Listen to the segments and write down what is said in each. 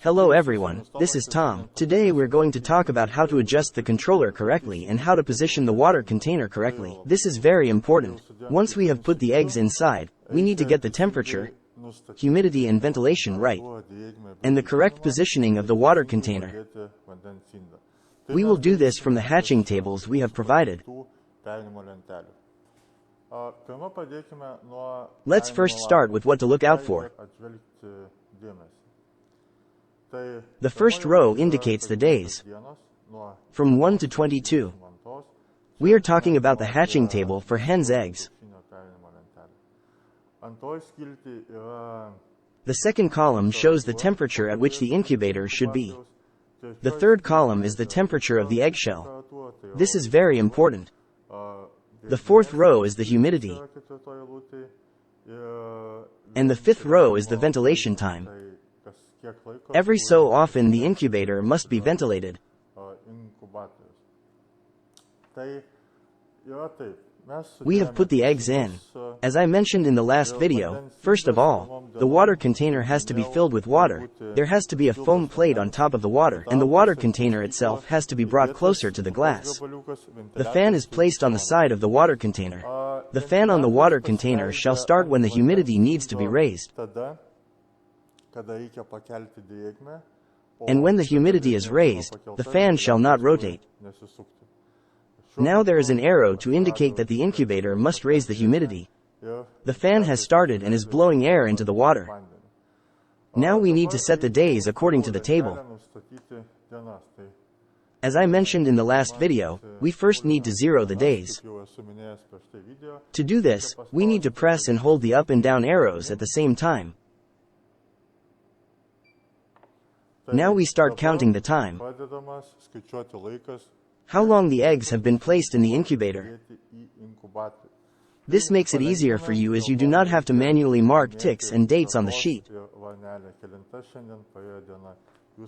Hello everyone, this is Tom. Today we're going to talk about how to adjust the controller correctly and how to position the water container correctly. This is very important. Once we have put the eggs inside, we need to get the temperature, humidity and ventilation right, and the correct positioning of the water container. We will do this from the hatching tables we have provided. Let's first start with what to look out for. The first row indicates the days, from 1 to 22. We are talking about the hatching table for hen's eggs. The second column shows the temperature at which the incubator should be. The third column is the temperature of the eggshell. This is very important. The fourth row is the humidity. And the fifth row is the ventilation time. Every so often the incubator must be ventilated. We have put the eggs in. As I mentioned in the last video, first of all, the water container has to be filled with water. There has to be a foam plate on top of the water, and the water container itself has to be brought closer to the glass. The fan is placed on the side of the water container. The fan on the water container shall start when the humidity needs to be raised. And when the humidity is raised, the fan shall not rotate. Now there is an arrow to indicate that the incubator must raise the humidity. The fan has started and is blowing air into the water. Now we need to set the days according to the table. As I mentioned in the last video, we first need to zero the days. To do this, we need to press and hold the up and down arrows at the same time. Now we start counting the time. How long the eggs have been placed in the incubator. This makes it easier for you as you do not have to manually mark ticks and dates on the sheet.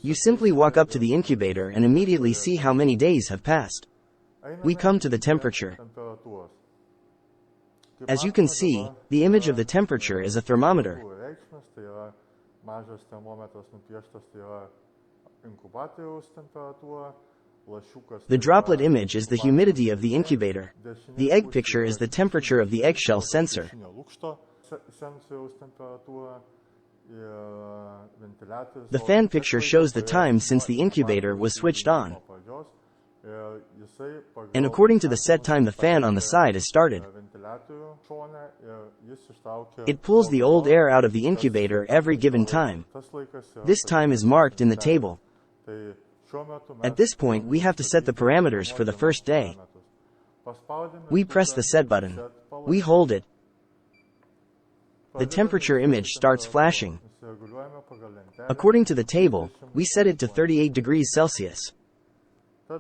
You simply walk up to the incubator and immediately see how many days have passed. We come to the temperature. As you can see, the image of the temperature is a thermometer. The droplet image is the humidity of the incubator. The egg picture is the temperature of the eggshell sensor. The fan picture shows the time since the incubator was switched on. And according to the set time, the fan on the side is started. It pulls the old air out of the incubator every given time. This time is marked in the table. At this point, we have to set the parameters for the first day. We press the set button. We hold it. The temperature image starts flashing. According to the table, we set it to 38 degrees Celsius.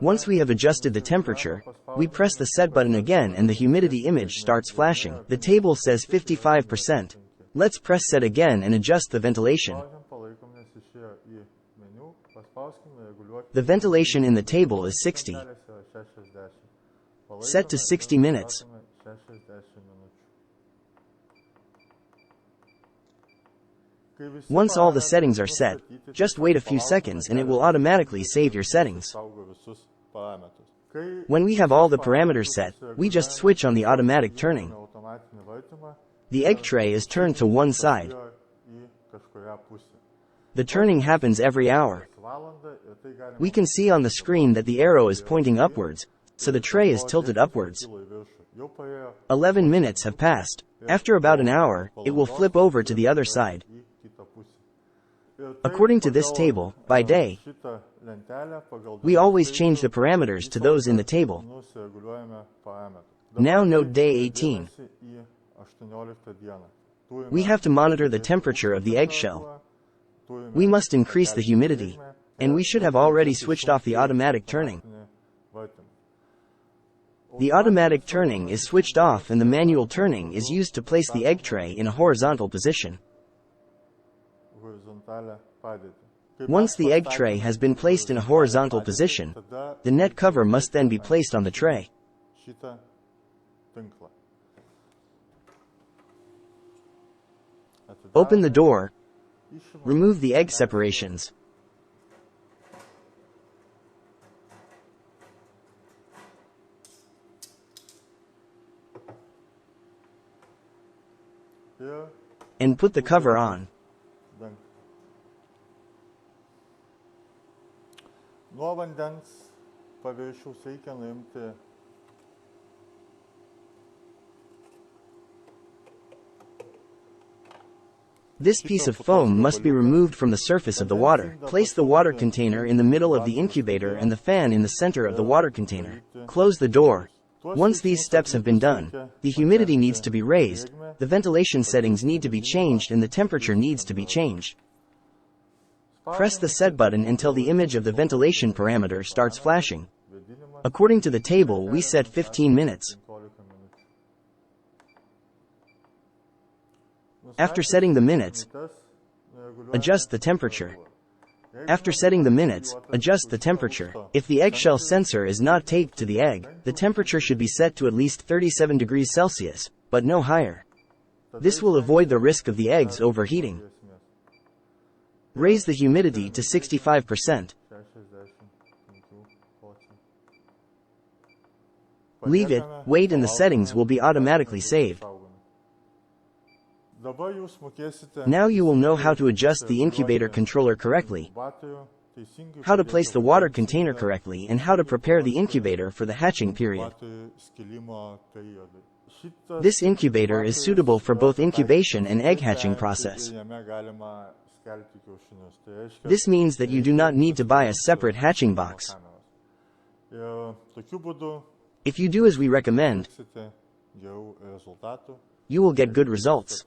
Once we have adjusted the temperature, we press the set button again and the humidity image starts flashing. The table says 55%. Let's press set again and adjust the ventilation. The ventilation in the table is 60. Set to 60 minutes. Once all the settings are set, just wait a few seconds and it will automatically save your settings. When we have all the parameters set, we just switch on the automatic turning. The egg tray is turned to one side. The turning happens every hour. We can see on the screen that the arrow is pointing upwards, so the tray is tilted upwards. 11 minutes have passed. After about an hour, it will flip over to the other side. According to this table, by day, we always change the parameters to those in the table. Now note day 18. We have to monitor the temperature of the eggshell. We must increase the humidity, and we should have already switched off the automatic turning. The automatic turning is switched off and the manual turning is used to place the egg tray in a horizontal position. Once the egg tray has been placed in a horizontal position, the net cover must then be placed on the tray. Open the door. Remove the egg separations. and put the cover on. Nuo vandens paviršiaus reikia nuimti This piece of foam must be removed from the surface of the water. Place the water container in the middle of the incubator and the fan in the center of the water container. Close the door. Once these steps have been done, the humidity needs to be raised, the ventilation settings need to be changed, and the temperature needs to be changed. Press the set button until the image of the ventilation parameter starts flashing. According to the table, we set 15 minutes. After setting the minutes, adjust the temperature. After setting the minutes, adjust the temperature. If the eggshell sensor is not taped to the egg, the temperature should be set to at least 37 degrees Celsius, but no higher. This will avoid the risk of the eggs overheating. Raise the humidity to 65%. Leave it, wait, and the settings will be automatically saved. Now you will know how to adjust the incubator controller correctly, how to place the water container correctly, and how to prepare the incubator for the hatching period. This incubator is suitable for both incubation and egg hatching process. This means that you do not need to buy a separate hatching box. If you do as we recommend, you will get good results.